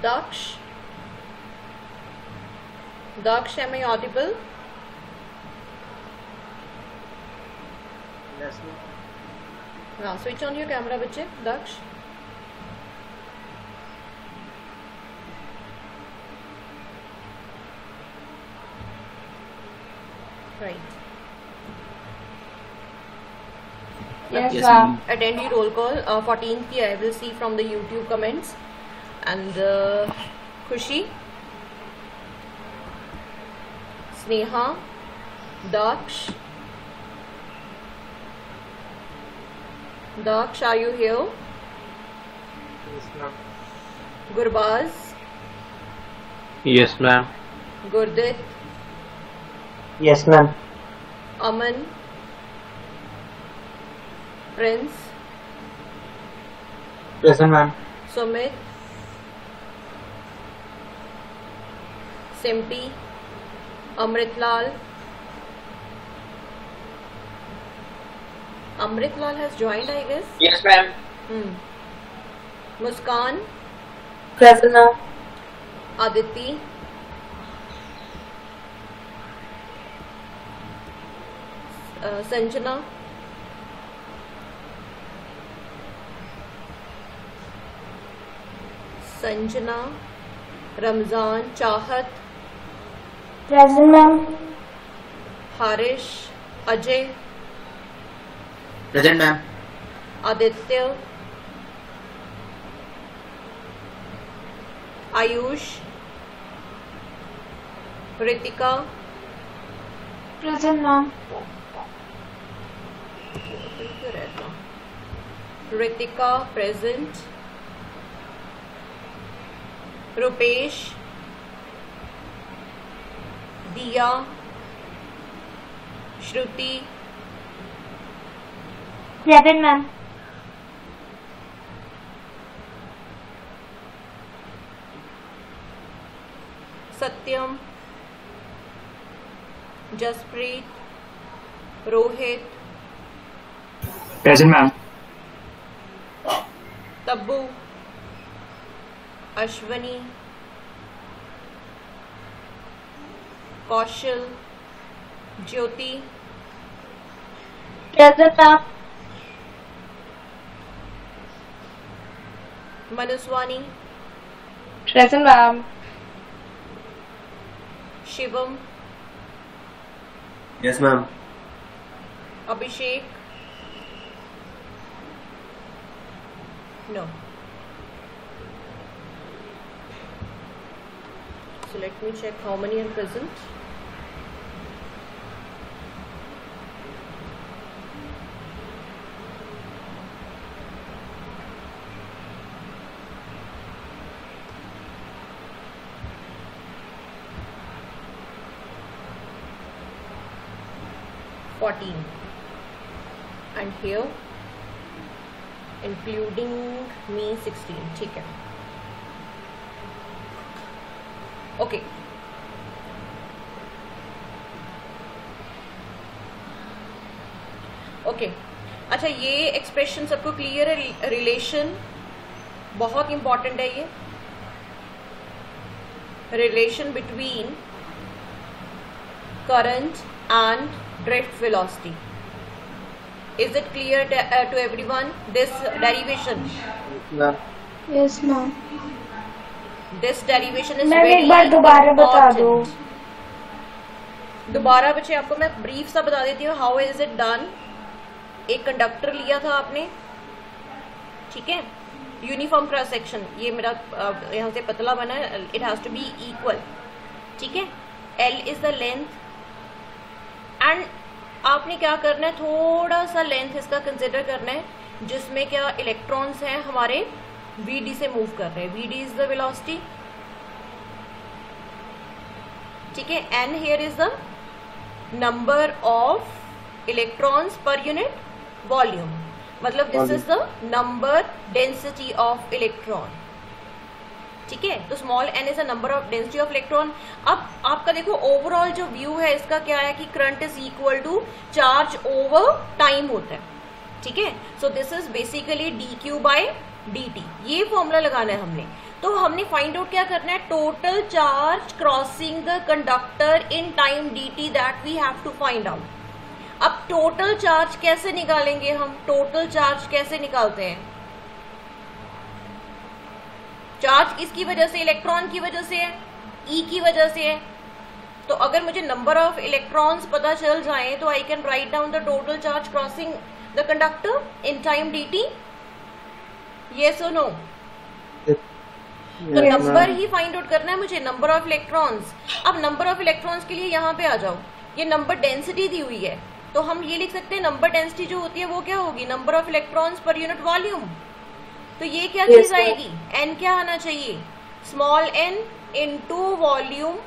Daksh? Daksh, am I audible? Yes, ma'am. Now switch on your camera, बच्चे. Daksh. Right. Yes, Yes, ma'am. ma'am. Attend your roll call. 14th की I will see from the YouTube comments. And Khushi, Sneha, Daksh. Daksh, are you here? Yes, ma'am. Gurbaz, Yes, ma'am. Gurdit, Yes, ma'am. Aman, Prince, Present, ma'am. Sumit, Simpy, Amritlal. Amritlal has joined, I guess. Yes, ma'am. Muskan, Present, ma'am. Aditi, Sanjana, Ramzan, Chahat, Present, ma'am. Harish, Ajay, Present, ma'am. Aditya, Ayush, Ritika, Present, ma'am. Ritika present, Rupesh, Diya, Shruti, Present, ma'am. Satyam, Jaspreet, Rohit, Present, ma'am. Tabbu, Ashwani, Kaushal, Jyoti, Present, ma'am. Manuswani, Present, ma'am. Shivam, Yes, ma'am. Abhishek. No. So let me check how many are present. And here including me 16. ठीक है. Okay. Okay. अच्छा, ये expression सबको clear है? Relation बहुत important है ये. Relation between current and drift velocity. Is it clear to everyone, this derivation? Ma'am. Yes, ma'am. This derivation is ma'am very एक बार दोबारा बता दो. दोबारा बच्चे आपको मैं ब्रीफ सा बता देती हूँ. How is it done? एक कंडक्टर लिया था आपने, ठीक है, यूनिफॉर्म क्रॉस सेक्शन. ये मेरा यहाँ से पतला बना है. It has to be equal, ठीक है. L is the length and आपने क्या करना है, थोड़ा सा लेंथ इसका कंसिडर करना है, जिसमें क्या इलेक्ट्रॉन्स हैं हमारे Vd से मूव कर रहे हैं. Vd इज द वेलोसिटी, ठीक है. N here is the number of electrons per unit volume, मतलब this is the number density of electron, ठीक है. तो small n is the number of density of electron. अब आपका देखो ओवरऑल जो व्यू है इसका क्या है कि current is equal to charge over time होता है, ठीक है. So this is basically dq by dt, ये फॉर्मूला लगाना है हमने। तो हमने फाइंड आउट क्या करना है, total charge crossing the conductor in time dt, that we have to find out. अब टोटल चार्ज कैसे निकालेंगे हम, टोटल चार्ज कैसे निकालते हैं? चार्ज किसकी वजह से, इलेक्ट्रॉन की वजह से है, ई की वजह से है। तो अगर मुझे नंबर ऑफ इलेक्ट्रॉन्स पता चल जाए तो I can write down the total charge crossing the conductor in time dt, yes or no? तो नंबर ही फाइंड आउट करना है मुझे, नंबर ऑफ इलेक्ट्रॉन्स। अब नंबर ऑफ इलेक्ट्रॉन्स के लिए यहाँ पे आ जाओ, ये नंबर डेंसिटी दी हुई है, तो हम ये लिख सकते हैं नंबर डेंसिटी जो होती है वो क्या होगी, number of electrons per unit volume. तो ये क्या चीज आएगी, एन क्या आना चाहिए, small n into volume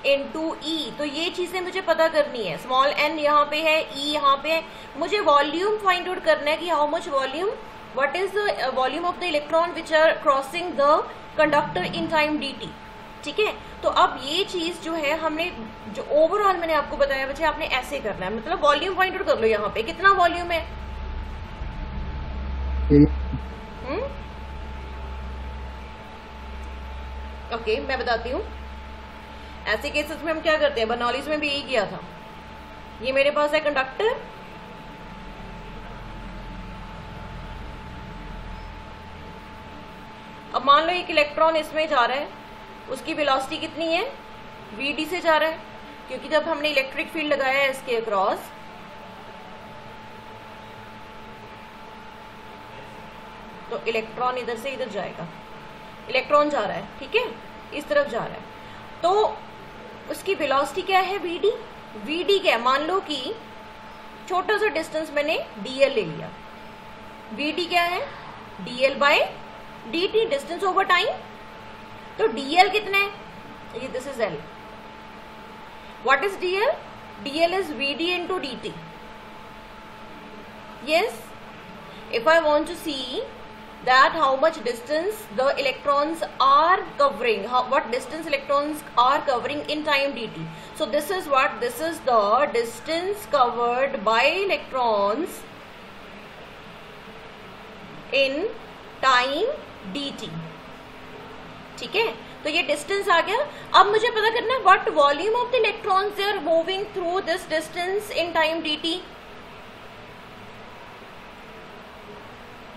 into e. तो ये चीजें मुझे पता करनी है, स्मॉल एन यहाँ पे है, ई यहाँ पे है, मुझे वॉल्यूम फाइंड आउट करना है कि how much volume, what is the volume of the electron which are crossing the conductor in time dt। ठीक है, तो अब ये चीज जो है हमने जो ओवरऑल मैंने आपको बताया बच्चे, आपने ऐसे करना है, मतलब वॉल्यूम फाइंड आउट कर लो। यहाँ पे कितना वॉल्यूम है, ओके मैं बताती हूँ। ऐसे केसेस में हम क्या करते हैं, बर्नौलीज में भी यही किया था। ये मेरे पास है कंडक्टर, अब मान लो एक इलेक्ट्रॉन इसमें जा रहा है, उसकी वेलोसिटी कितनी है, vd से जा रहा है, क्योंकि जब हमने इलेक्ट्रिक फील्ड लगाया है इसके अक्रॉस, तो इलेक्ट्रॉन इधर से इधर जाएगा, इलेक्ट्रॉन जा रहा है, ठीक है, इस तरफ जा रहा है, तो उसकी वेलोसिटी क्या है, vd। vd क्या है, मान लो कि छोटा सा डिस्टेंस मैंने dl ले लिया, vd क्या है, dl by dt, distance over time. तो dl कितना है, ये this is l, what is dl, dl is vd into dt। yes, if I want to see that how much distance the electrons are covering, what distance electrons are covering in time dt, so this is what, this is the distance covered by electrons in time dt। ठीक है, तो ये distance आ गया। अब मुझे पता करना है what volume of the electrons they are moving through this distance in time dt।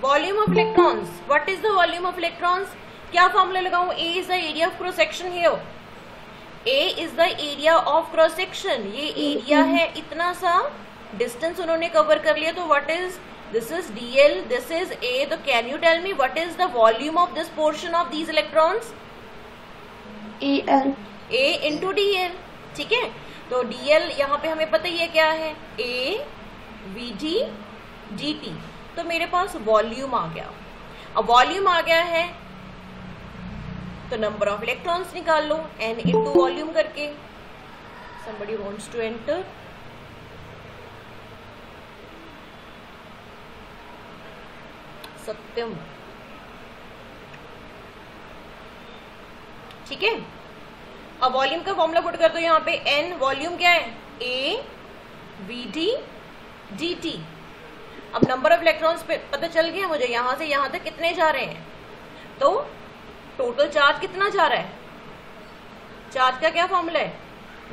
Volume of electrons, what is the volume of electrons, क्या फॉर्मूला लगाऊं, a is the area of cross section here, a is the area of cross section, ये area है, इतना सा distance उन्होंने cover कर लिया, तो what is, this is dl, this is a, so can you tell me what is the volume of this portion of these electrons, EL, a into dl। ठीक है, तो dl यहाँ पे हमें पता ही है क्या है, a vd dt। तो मेरे पास वॉल्यूम आ गया। अब वॉल्यूम आ गया है तो नंबर ऑफ इलेक्ट्रॉन्स निकाल लो, n इंटू वॉल्यूम करके। somebody wants to enter, सत्यम, ठीक है। अब वॉल्यूम का फॉर्मूला पुट कर दो यहाँ पे, n वॉल्यूम क्या है, a vd dt। अब नंबर ऑफ इलेक्ट्रॉन्स पे पता चल गया मुझे, यहां से यहां तक कितने जा रहे हैं, तो टोटल चार्ज कितना जा रहा है, चार्ज का क्या फॉर्मूला है,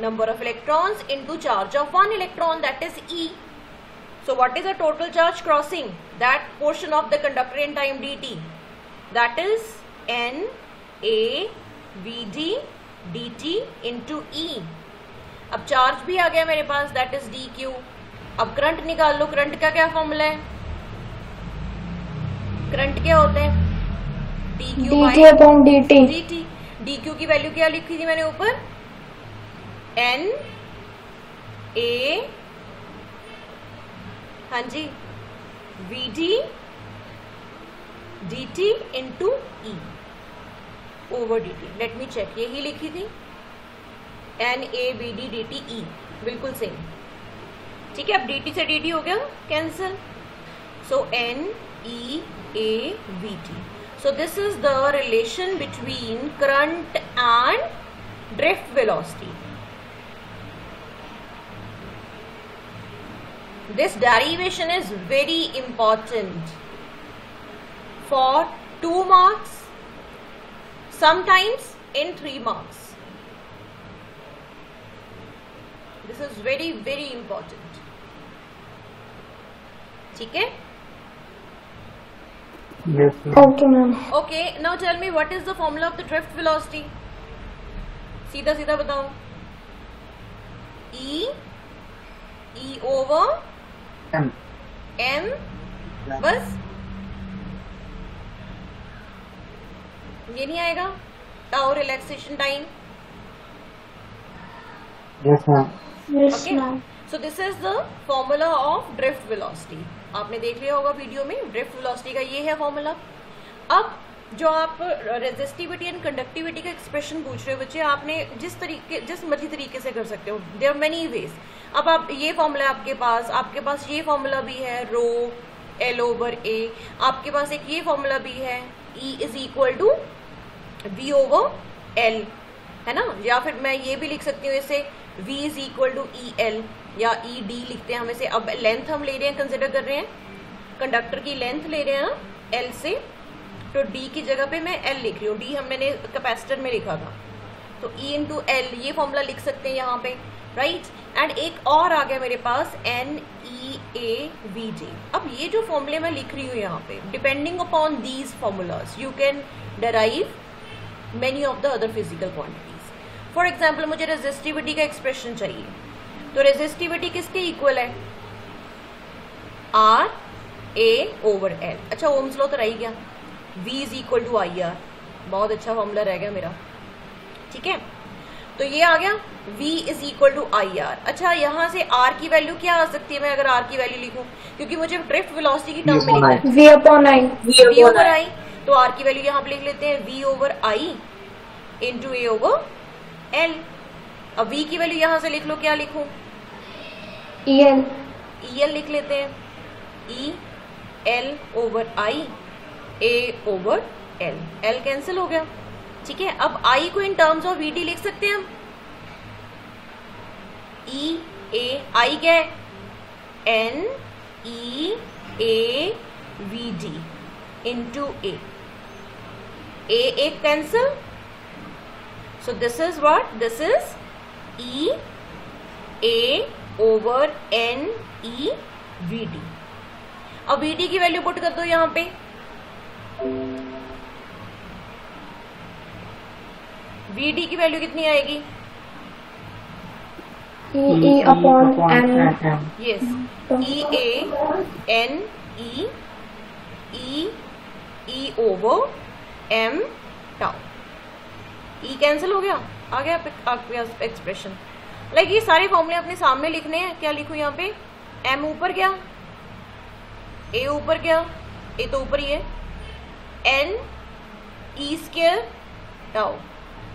number of electrons into charge of one electron, that is e। So what is the total charge crossing that portion of the conductor in time dt? That is n a v d dt into e। अब charge भी आ गया मेरे पास, that is dq। अब current निकाल लो, current का क्या formula है, current क्या होता है, dt upon dt। dt, dq की वैल्यू क्या लिखी थी मैंने ऊपर, n a, हाँ जी, vd dt into e over dt। Let me check, यही लिखी थी, n a v d dt e, बिल्कुल सेम। ठीक है, अब dt से dt हो गया cancel, so n e a v t। So this is the relation between current and drift velocity. This derivation is very important for 2 marks, sometimes in 3 marks. This is very very important. ठीक है? Yes, ma'am. Okay, ma'am. Okay, now tell me what is the formula of the drift velocity? सीधा सीधा बताओ. E over M. M, बस ये नहीं आएगा. Tau relaxation time. Yes, ma'am. Yes, Okay. ma'am. So this is the formula of drift velocity. आपने देख लिया होगा वीडियो में. ड्रिफ्ट वेलोसिटी का ये है फॉर्मूला. अब जो आप रेजिस्टिविटी एंड कंडक्टिविटी का एक्सप्रेशन पूछ रहे हो बच्चे, आपने जिस मर्जी तरीके से कर सकते हो. There are many ways. अब आप ये फॉर्मूला आपके पास ये फॉर्मूला भी है रो एल ओवर ए. आपके पास एक ये फॉर्मूला भी है E is equal to V over L, है ना. या फिर मैं ये भी लिख सकती हूँ इसे V is equal to E L या ई डी लिखते हैं हम इसे. अब लेंथ हम ले रहे हैं, कंसिडर कर रहे हैं कंडक्टर की लेंथ ले रहे हैं ना एल से, तो डी की जगह पे मैं एल लिख रही हूँ. डी हमने कैपेसिटर में लिखा था, तो ई इंटू एल ये फॉर्मूला लिख सकते हैं यहाँ पे, राइट. एंड एक और आ गया मेरे पास एन ई ए वी जे. अब ये जो फॉर्मूले मैं लिख रही हूँ यहाँ पे, depending upon these formulas you can derive many of the other physical quantities. For example मुझे रेजिस्टिविटी का एक्सप्रेशन चाहिए, तो रेजिस्टिविटी किसके इक्वल है? R A over L. अच्छा, ओम्स लॉ तो रह गया. V is equal to I R. बहुत अच्छा फॉर्मूला रह गया मेरा. ठीक है, तो ये आ गया V is equal to I R. अच्छा, यहाँ से R की वैल्यू क्या आ सकती है? मैं अगर R की वैल्यू लिखूं, क्योंकि मुझे ड्रिफ्ट वेलोसिटी की टर्म में लिखना है V upon I. V over आई, तो R की वैल्यू यहाँ पे लिख लेते हैं V ओवर आई इंटू ए ओवर एल. अब V की वैल्यू यहाँ से लिख लो, क्या लिखूं? EL. EL लिख लेते हैं. E L ओवर आई ए ओवर एल. एल कैंसिल हो गया. ठीक है, अब आई को इन टर्म्स ऑफ VT लिख सकते हैं हम. ई ए आई क्या है? N E A V D into a. एक cancel, so this is what? This is E A over N E V D. अब VT की वैल्यू पुट कर दो यहाँ पे. VD की वैल्यू कितनी आएगी? E upon M. Yes, E A N E E over M tau. E cancel हो गया, आ गया आपके पास एक्सप्रेशन. लाइक ये सारे फॉर्मूले अपने सामने लिखने हैं. क्या लिखूं यहाँ पे? M ऊपर गया, A ऊपर गया, A तो ऊपर ही है, N E स्क्वायर टाउ.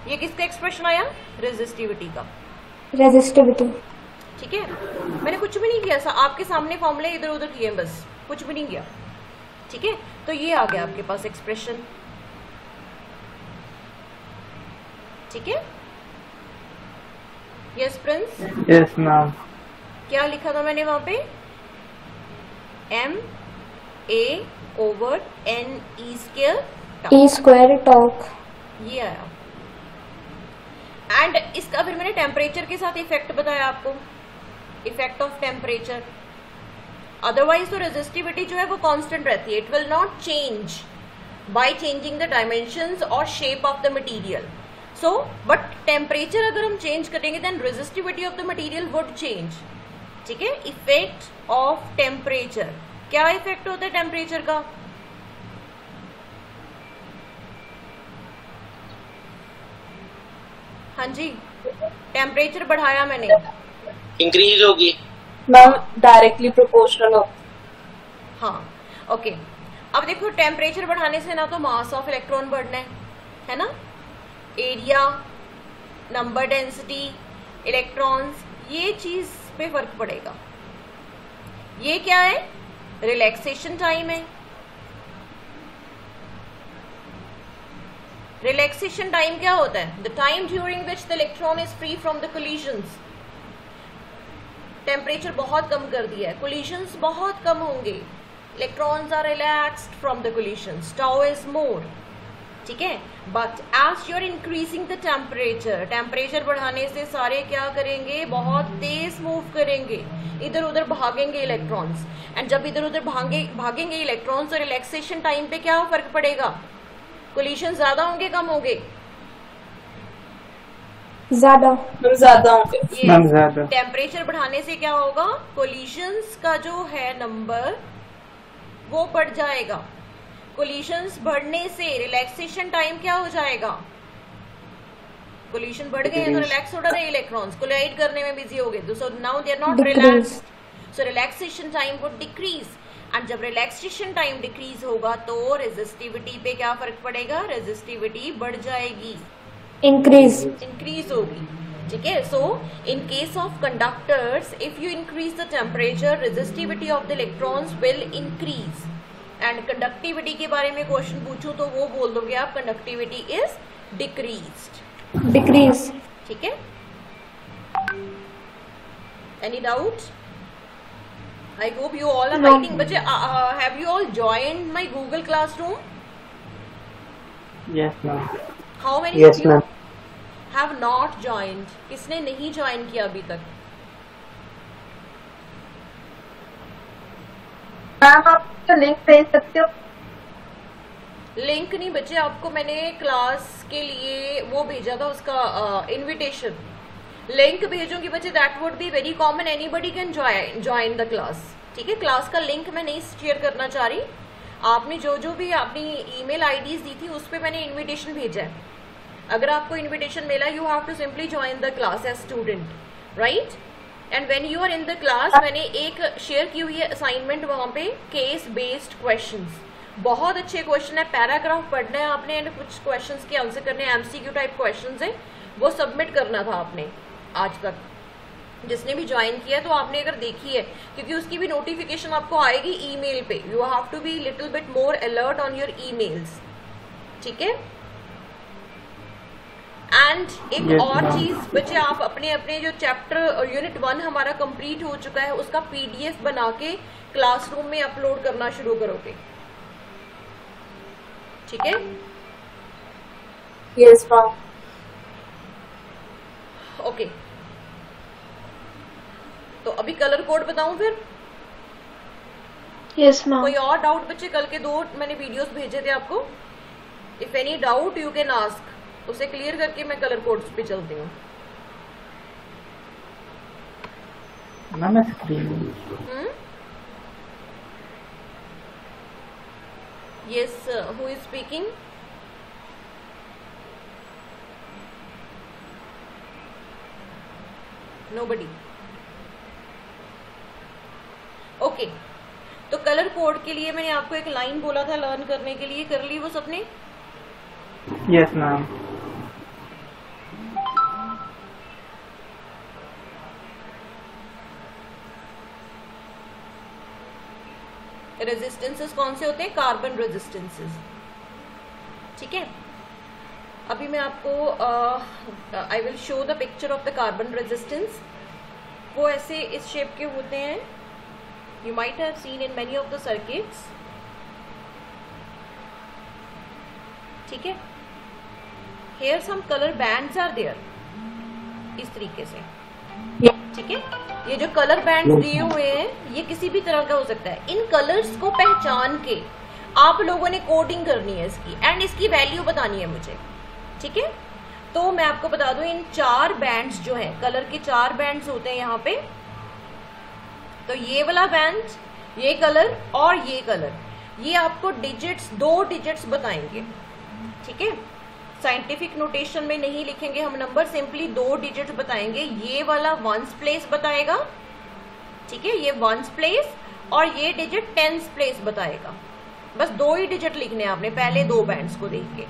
ये किसका एक्सप्रेशन आया? रेजिस्टिविटी का. Resistivity. ठीक है, मैंने कुछ भी नहीं किया, आपके सामने फॉर्मूले इधर उधर किए, बस कुछ भी नहीं किया. ठीक है, तो ये आ गया आपके पास एक्सप्रेशन. ठीक है, यस प्रिंस. Yes, ma'am. क्या लिखा था मैंने वहां पे? M A over N E square tau. E square talk. ये आया. एंड इसका फिर मैंने टेम्परेचर के साथ इफेक्ट बताया आपको, इफेक्ट ऑफ टेम्परेचर. अदरवाइज तो रेजिस्टिविटी जो है वो कांस्टेंट रहती है. It will not change by changing the dimensions और shape of the material. So but temperature अगर हम चेंज करेंगे then resistivity of the material would change. ठीक है, इफेक्ट ऑफ टेम्परेचर. क्या इफेक्ट होता है टेम्परेचर का? हाँ जी, टेम्परेचर बढ़ाया मैंने, इंक्रीज होगी मैम, डायरेक्टली प्रोपोर्शनल हो. हाँ ओके. अब देखो, टेम्परेचर बढ़ाने से ना तो मास ऑफ इलेक्ट्रॉन बढ़ना है ना, एरिया, नंबर डेंसिटी, इलेक्ट्रॉन्स, ये चीज पे फर्क पड़ेगा. ये क्या है? रिलैक्सेशन टाइम है. रिलैक्सेशन टाइम क्या होता है? The time during which the electron is free from the collisions. Temperature बहुत कम कर दिया है, कोलिजन्स बहुत कम होंगे, electrons are relaxed from the collisions, tau is more, ठीक है। But as you are increasing the temperature, temperature बढ़ाने से सारे क्या करेंगे, बहुत तेज मूव करेंगे, इधर उधर भागेंगे इलेक्ट्रॉन्स। एंड जब इधर उधर भागेंगे इलेक्ट्रॉन्स, तो रिलैक्सेशन टाइम पे क्या फर्क पड़ेगा, कोलिशन ज्यादा होंगे कम होंगे, ज्यादा होंगे। मैम ज्यादा। टेम्परेचर बढ़ाने से क्या होगा, कोलिशंस का जो है नंबर वो बढ़ जाएगा। कोलिशंस बढ़ने से रिलैक्सेशन टाइम क्या हो जाएगा, कोलिशन बढ़ गए तो रिलैक्स हो रहे इलेक्ट्रॉन्स, कोलाइड करने में बिजी हो गए, तो so now they are not relaxed, so relaxation time would decrease. And जब रिलैक्सेशन टाइम डिक्रीज होगा तो रेजिस्टिविटी पे क्या फर्क पड़ेगा, रेजिस्टिविटी बढ़ जाएगी, इंक्रीज होगी, ठीक है। So in case of conductors, if you increase the temperature, resistivity of the electrons will increase. And conductivity के बारे में क्वेश्चन पूछूं तो वो बोल दोगे आप, कंडक्टिविटी इज डिक्रीज, ठीक है। Any doubt? I hope you all are writing. बच्चे, have you all joined my Google Classroom? Yes ma'am. How many Yes of you ma'am. have not joined? किसने नहीं ज्वाइन किया अभी तक? मैम आप link भेज सकते हो? लिंक नहीं बच्चे, आपको मैंने क्लास के लिए वो भेजा था, उसका इनविटेशन। लिंक भेजूंगी बच्चे, that would be very common, anybody can join the class, ठीक है। क्लास का लिंक मैं नहीं शेयर करना चाह रही, आपने जो भी अपनी ईमेल आईडीज दी थी उस पे मैंने इनविटेशन भेजा है। अगर आपको इनविटेशन मिला, you have to simply join the class as student, right. And when you are in the class, मैंने एक शेयर की हुई है असाइनमेंट वहां पे, केस बेस्ड क्वेश्चंस, बहुत अच्छे क्वेश्चन है, पैराग्राफ पढ़ना है आपने एंड कुछ क्वेश्चंस के आंसर करने हैं, एमसीक्यू टाइप क्वेश्चंस है, वो सबमिट करना था आपने आज तक। जिसने भी ज्वाइन किया तो आपने अगर देखी है, क्योंकि उसकी भी नोटिफिकेशन आपको आएगी ईमेल पे, you have to be little bit more alert on your emails, ठीक है। एंड एक और चीज बच्चे, आप अपने अपने जो चैप्टर यूनिट 1 हमारा कंप्लीट हो चुका है, उसका पीडीएफ बना के क्लासरूम में अपलोड करना शुरू करोगे, ठीक है। Yes ma'am. ओके, तो अभी कलर कोड बताऊं फिर? Yes ma'am. कोई और डाउट बच्चे? कल के 2 मैंने वीडियोस भेजे थे आपको, if any doubt you can ask, उसे क्लियर करके मैं कलर कोड्स पे चलती हूँ। Ma'am screen. Yes, who is speaking? Nobody. Okay, तो कलर कोड के लिए मैंने आपको एक लाइन बोला था लर्न करने के लिए, कर ली वो सबने? Yes ma'am. रेजिस्टेंसेस कौन से होते हैं? कार्बन रेजिस्टेंसेस, ठीक है। अभी मैं आपको I will show the picture of the carbon resistance. वो ऐसे इस शेप के होते हैं, you might have seen in many of the circuits, ठीक है। Here some colour bands are there, इस तरीके से, ठीक है। ये जो कलर बैंड्स दिए हुए हैं ये किसी भी तरह का हो सकता है। इन कलर्स को पहचान के आप लोगों ने कोडिंग करनी है इसकी, एंड इसकी वैल्यू बतानी है मुझे, ठीक है। तो मैं आपको बता दूं, इन 4 बैंड्स जो है, कलर के 4 बैंड्स होते हैं यहाँ पे। तो ये वाला बैंड, ये कलर और ये कलर, ये आपको डिजिट्स, 2 डिजिट्स बताएंगे, ठीक है। साइंटिफिक नोटेशन में नहीं लिखेंगे हम नंबर, सिंपली 2 डिजिट्स बताएंगे। ये वाला 1s प्लेस बताएगा, ठीक है, ये 1s प्लेस, और ये डिजिट 10s प्लेस बताएगा। बस 2 ही डिजिट लिखने हैं आपने पहले 2 बैंड्स को देख के।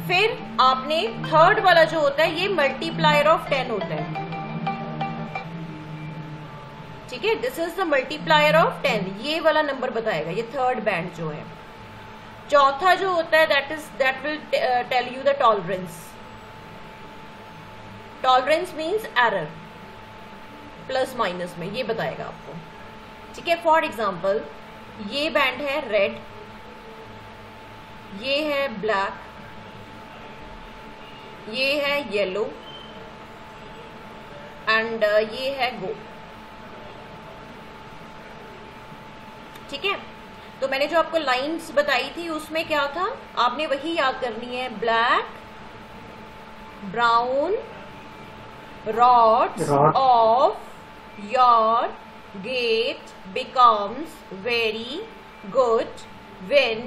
फिर आपने थर्ड वाला जो होता है, ये मल्टीप्लायर ऑफ 10 होता है, ठीक है। This is the multiplier of 10, ये वाला नंबर बताएगा, ये थर्ड बैंड जो है। चौथा जो होता है, that will tell you the tolerance. Tolerance means error, plus minus में, ये बताएगा आपको, ठीक है। फॉर एग्जाम्पल ये बैंड है रेड, ये है ब्लैक, ये है येलो एंड ये है गोल्ड। ठीक है, तो मैंने जो आपको लाइंस बताई थी उसमें क्या था, आपने वही याद करनी है। Black brown rods of your gate becomes very good when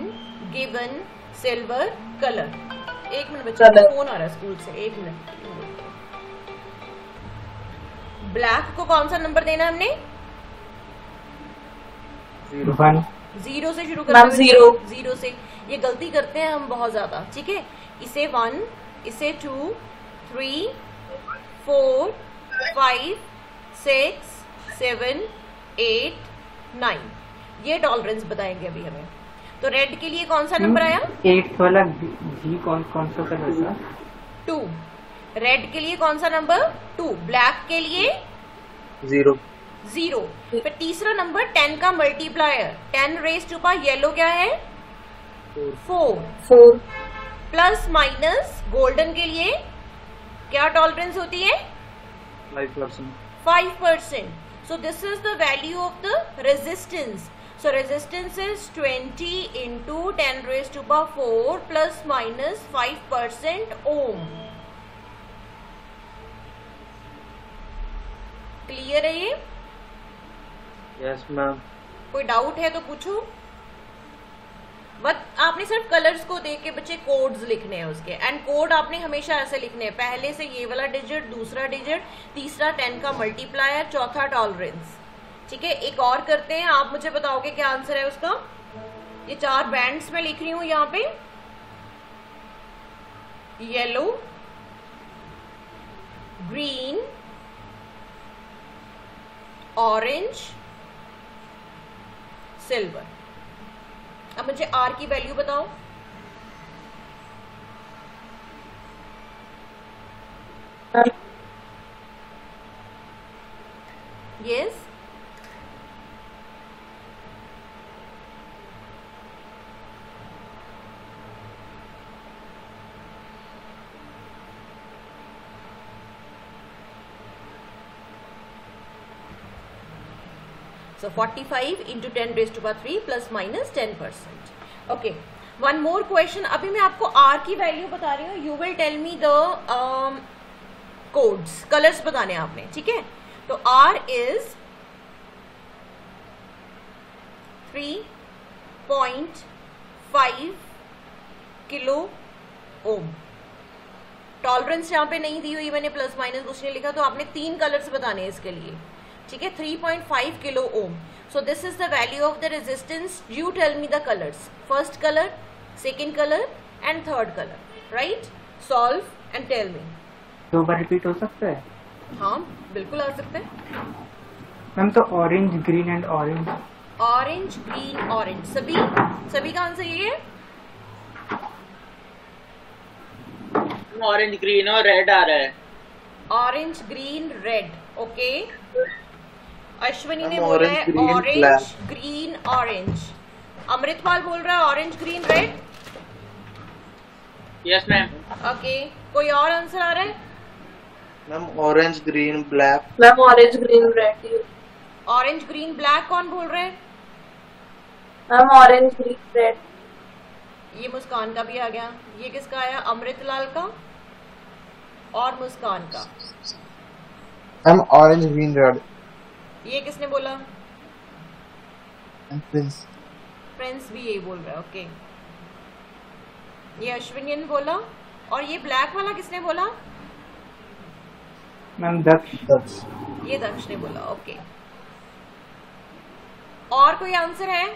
given silver color। एक मिनट बच्चा, फोन आ रहा है स्कूल से, एक मिनट। ब्लैक को कौन सा नंबर देना हमने? 1 0 से शुरू करते हैं। 0 से ये गलती करते हैं हम बहुत ज्यादा। ठीक है, इसे 1, इसे 2, 3, 4, 5, 6, 7, 8, 9 ये टॉलरेंस बताएंगे अभी हमें। तो रेड के लिए कौन सा नंबर आया? 8 वाला जी कौन सा कलर था? 2। रेड के लिए कौन सा नंबर? 2। ब्लैक के लिए 0। फिर तीसरा नंबर 10 का multiplier, 10 raise to power yellow क्या है? 4। प्लस माइनस गोल्डन के लिए क्या टॉलरेंस होती है? 5%। So this is the value of the resistance. So resistance is 20 into 10 raised to power 4 plus minus 5% ohm. Clear है ये? Yes ma'am. कोई डाउट है तो पूछो। बट आपने सिर्फ कलर्स को देख के बच्चे कोड्स लिखने हैं उसके, एंड कोड आपने हमेशा ऐसे लिखने हैं, पहले से ये वाला डिजिट, दूसरा डिजिट, तीसरा 10 का मल्टीप्लायर, चौथा टॉलरेंस। ठीक है, एक और करते हैं, आप मुझे बताओगे क्या आंसर है उसका। ये 4 बैंड्स में लिख रही हूं यहाँ पे, येलो, ग्रीन, ऑरेंज, सिल्वर। अब मुझे आर की वैल्यू बताओ। Yes, so 45 into 10 raised to power 3 plus minus 10%. Okay, one more question. अभी मैं आपको R की वैल्यू बता रही हूँ, you will tell me the codes, colors बताने हैं आपने। ठीक है, तो R is 3.5 kilo Om. Tolerance यहाँ पे नहीं दी हुई मैंने, प्लस माइनस कुछ नहीं लिखा, तो आपने 3 कलर्स बताने हैं इसके लिए। ठीक है, 3.5 kilo ohm. So this is the value of the resistance. You tell me the colours, first colour, second colour and third colour, right? Solve and tell me. 2 बार रिपीट हो सकता है? हाँ बिल्कुल आ सकते हैं मैम। तो orange, green and orange. Orange, green, orange, सभी का आंसर ये है। ऑरेंज, ग्रीन और रेड आ रहा है। Orange, green, red. Okay, Ashwini ने बोला है ऑरेंज, ग्रीन, ऑरेंज। अमृतपाल बोल रहा है orange, green, red. Yes ma'am. Okay, कोई और आंसर आ रहा है? Ma'am orange, green, black. Ma'am orange, green, red. Orange, green, black कौन बोल रहे हैं? Ma'am orange, green, red. ये मुस्कान का भी आ गया। ये किसका आया? अमृतलाल का और मुस्कान का। Ma'am orange, green, red. ये किसने बोला? प्रिंस। प्रिंस भी यही बोल रहा है। ओके, ये अश्विनी ने बोला। और ये ब्लैक वाला किसने बोला? मैम दक्ष। ये दक्ष ने बोला। ओके, और कोई आंसर है?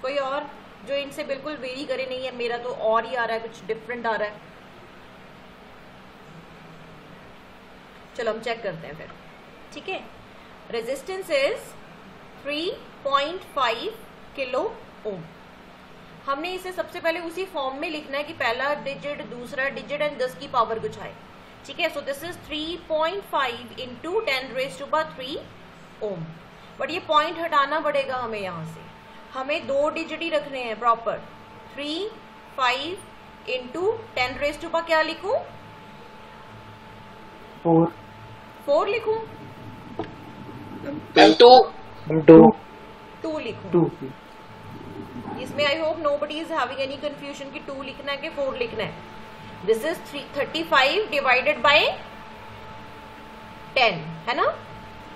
कोई और जो इनसे बिल्कुल वेरी करे? नहीं है, मेरा तो और ही आ रहा है, कुछ डिफरेंट आ रहा है। चलो हम चेक करते हैं फिर। ठीक है, रेजिस्टेंस इज 3.5 किलो ओम। हमने इसे सबसे पहले उसी फॉर्म में लिखना है कि पहला डिजिट, दूसरा डिजिट एंड 10 की पावर कुछ आए। ठीक है, so this is 3.5 into 10⁻³ ohm. But ये पॉइंट हटाना पड़ेगा हमें यहाँ से, हमें 2 डिजिट ही रखने हैं प्रॉपर। 3, 5 इंटू 10⁻, क्या लिखूं? 4 लिखूं? टू लिखूं? 2 इसमें I hope nobody is having any confusion कि 2 लिखना है कि 4 लिखना है। दिस इज 35 डिवाइडेड बाय 10, है ना?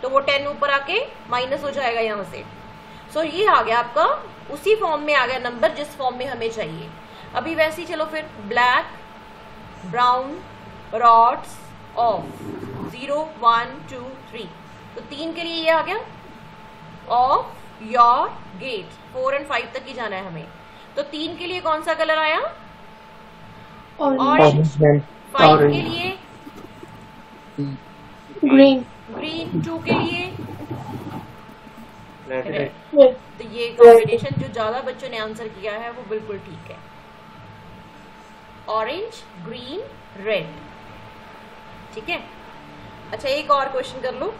तो वो 10 ऊपर आके माइनस हो जाएगा यहाँ से। सो ये आ गया आपका, उसी फॉर्म में आ गया नंबर जिस फॉर्म में हमें चाहिए। अभी वैसे ही चलो फिर, ब्लैक ब्राउन रॉड्स ऑफ 0, 1, 2, 3, तो 3 के लिए ये आ गया ऑफ योर गेट। 4 और 5 तक ही जाना है हमें, तो 3 के लिए कौन सा कलर आया? ऑरेंज। 5 के लिए ग्रीन। ग्रीन। 2 के लिए रेड। तो ये कॉम्बिनेशन जो ज्यादा बच्चों ने आंसर किया है वो बिल्कुल ठीक है, ऑरेंज ग्रीन रेड। ठीक है, अच्छा एक और क्वेश्चन कर लो।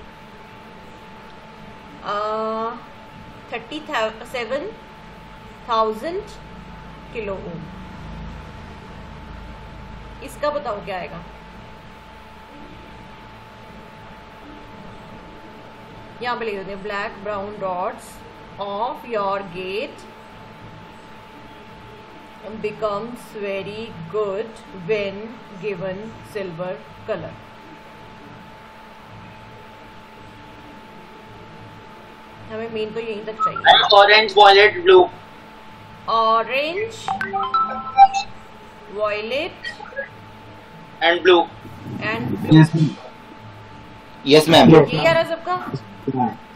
37,000 किलो ओम, इसका बताओ क्या आएगा? यहाँ पे लिख देते हैं, black brown rods of your gate becomes very good when given silver color. हमें मेन तो यहीं तक चाहिए। Orange violet blue. Orange violet and blue. And blue. Yes ma'am. Clear है सबका?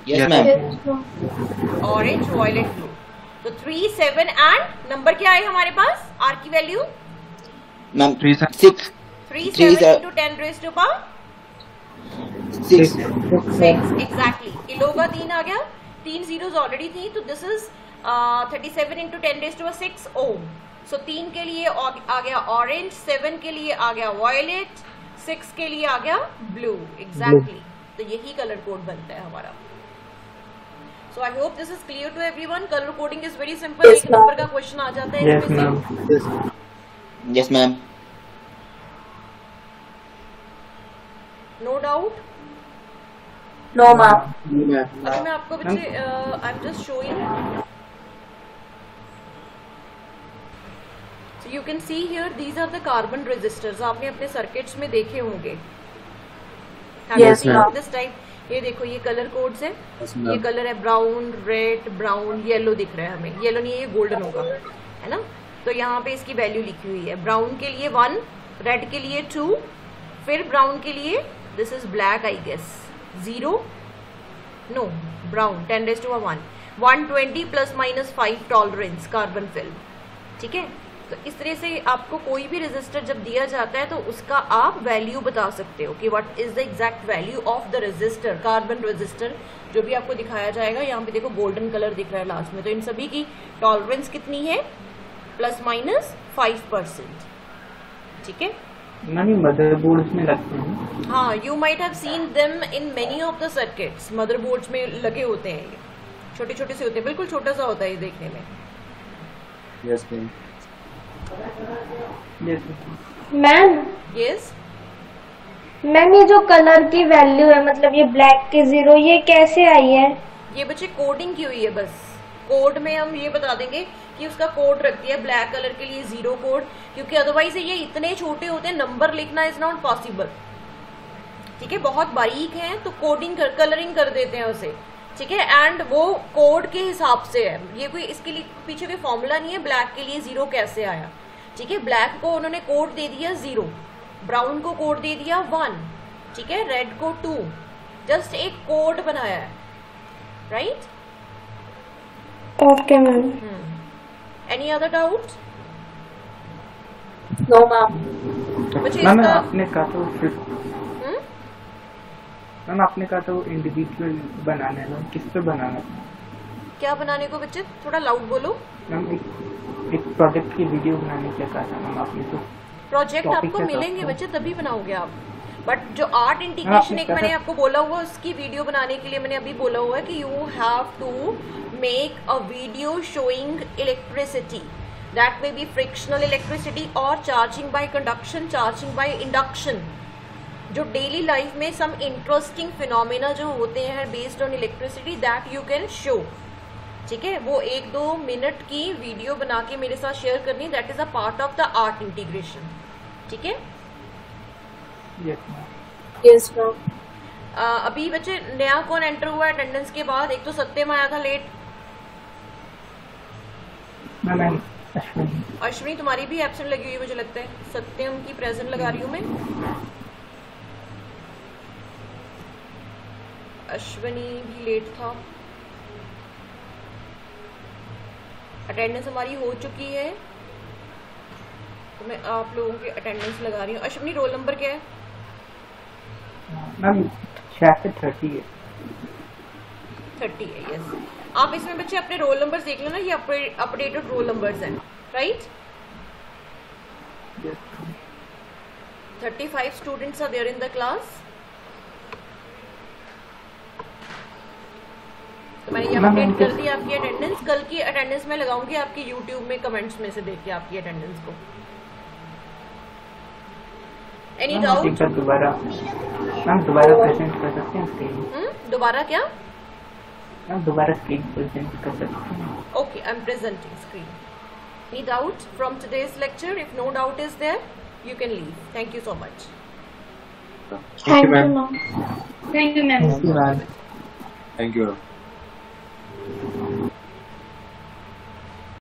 Yes ma'am. Orange violet blue. तो 3, 7 and number क्या है हमारे पास? आर की value ma'am 6। 3, 7 into 10⁻6। 6 exactly. Kilo का 3 आ गया, 3 zeros ऑलरेडी थी, तो दिस इज 37 into 10⁻6 ओम। सो 3 के लिए आ गया ऑरेंज, 7 के लिए आ गया वायलेट, 6 के लिए आ गया ब्लू। एग्जैक्टली, तो यही कलर कोड बनता है हमारा। So I hope this is clear to everyone. Color coding is very simple. एक नंबर का क्वेश्चन आ जाता है इसमें से। Yes ma'am. No doubt? No ma'am. अभी मैं आपको बच्चे I am just showing. So you can see here these are the carbon resistors. आपने अपने सर्किट्स में देखे होंगे। Have you seen this type? ये देखो, ये कलर कोड्स है। ये कलर है ब्राउन, रेड, ब्राउन, येलो दिख रहा है हमें। येलो नहीं है, ये गोल्डन होगा, है ना? तो यहाँ पे इसकी वैल्यू लिखी हुई है। ब्राउन के लिए 1, रेड के लिए 2, फिर ब्राउन के लिए this is black I guess 0, no brown 10⁻1, 120 ±5 tolerance carbon film. ठीक है, तो इस तरह से आपको कोई भी रेजिस्टर जब दिया जाता है तो उसका आप वैल्यू बता सकते हो कि what is the exact value of the resistor, carbon resistor जो भी आपको दिखाया जाएगा। यहाँ पे देखो गोल्डन कलर दिख रहा है लास्ट में, तो इन सभी की टॉलरेंस कितनी है? ±5%। ठीक है, नहीं मदरबोर्ड्स में लगते हैं। हाँ, you might have seen them in many of the circuits. Motherboards में लगे होते हैं, ये छोटे छोटे से होते हैं, बिल्कुल छोटा सा होता है ये देखने में। Yes ma'am. Ma'am yes ma'am, ये जो कलर की वैल्यू है, मतलब ये ब्लैक के 0, ये कैसे आई है? ये बच्चे कोडिंग की हुई है। बस कोड में हम ये बता देंगे कि उसका कोड रख दिया ब्लैक कलर के लिए 0 कोड, क्योंकि अदरवाइज ये इतने छोटे होते हैं, नंबर लिखना इज नॉट पॉसिबल। ठीक है, बहुत बारीक है तो कोडिंग कलरिंग कर देते हैं उसे। ठीक है, एंड वो कोड के हिसाब से है। ये कोई इसके लिए पीछे कोई फॉर्मूला नहीं है ब्लैक के लिए 0 कैसे आया। ठीक है, ब्लैक को उन्होंने कोड दे दिया 0, ब्राउन को कोड दे दिया 1, ठीक है, रेड को 2, जस्ट एक कोड बनाया है, right? Okay ma'am. Any other doubt? No ma'am. बच्चे मैम इसका आपने कहा तो मैम आपने कहा तो इंडिविजुअल बनाना है, किस पे बनाना है? क्या बनाने को बच्चे? थोड़ा लाउड बोलो। मैम एक प्रोजेक्ट की वीडियो बनाने क्या कहा था मैम आपने? तो प्रोजेक्ट Topic आपको के मिलेंगे साथ बच्चे, तभी बनाओगे आप। बट जो आर्ट इंटीग्रेशन एक हाँ, मैंने आपको बोला हुआ उसकी वीडियो बनाने के लिए मैंने अभी बोला हुआ है कि you have to make a video showing electricity, that may be frictional electricity और charging by conduction, charging by induction, जो डेली लाइफ में सम इंटरेस्टिंग फिनोमेना जो होते हैं based on electricity that you can show. ठीक है, वो 1-2 minute की वीडियो बना के मेरे साथ शेयर करनी, that is a part of the art integration. ठीक है, यस मैम। Yes, ma'am. अभी बच्चे नया कौन एंटर हुआ है अटेंडेंस के बाद? एक तो सत्यम आया था लेट। मैम अश्विनी। अश्विनी तुम्हारी भी एब्सेंट लगी हुई है मुझे लगता है। सत्यम की प्रेजेंट लगा रही हूँ मैं। अश्विनी भी लेट था। अटेंडेंस हमारी हो चुकी है तो मैं आप लोगों की अटेंडेंस लगा रही हूँ। अश्विनी रोल नंबर क्या है? मैम शायद से 30 है। 30 है, यस। आप इसमें बच्चे अपने रोल नंबर्स देख लेना, ये अपडेटेड रोल नंबर्स हैं, right? 35 students are there in the class. तो मैंने ये अपडेट कर दी आपकी अटेंडेंस। कल की अटेंडेंस में लगाऊंगी आपकी यूट्यूब में कमेंट्स में से देख के आपकी अटेंडेंस को। Any doubt? दोबारा प्रेजेंट कर सकते हैं स्क्रीन? दोबारा क्या? मैम दोबारा स्क्रीन प्रेजेंट कर सकते हैं? Okay, I am presenting screen. Any doubt from today's lecture? If no doubt is there, you can leave. Thank you so much. Thank you, ma'am. Thank you, ma'am. Thank you, ma'am. Thank you.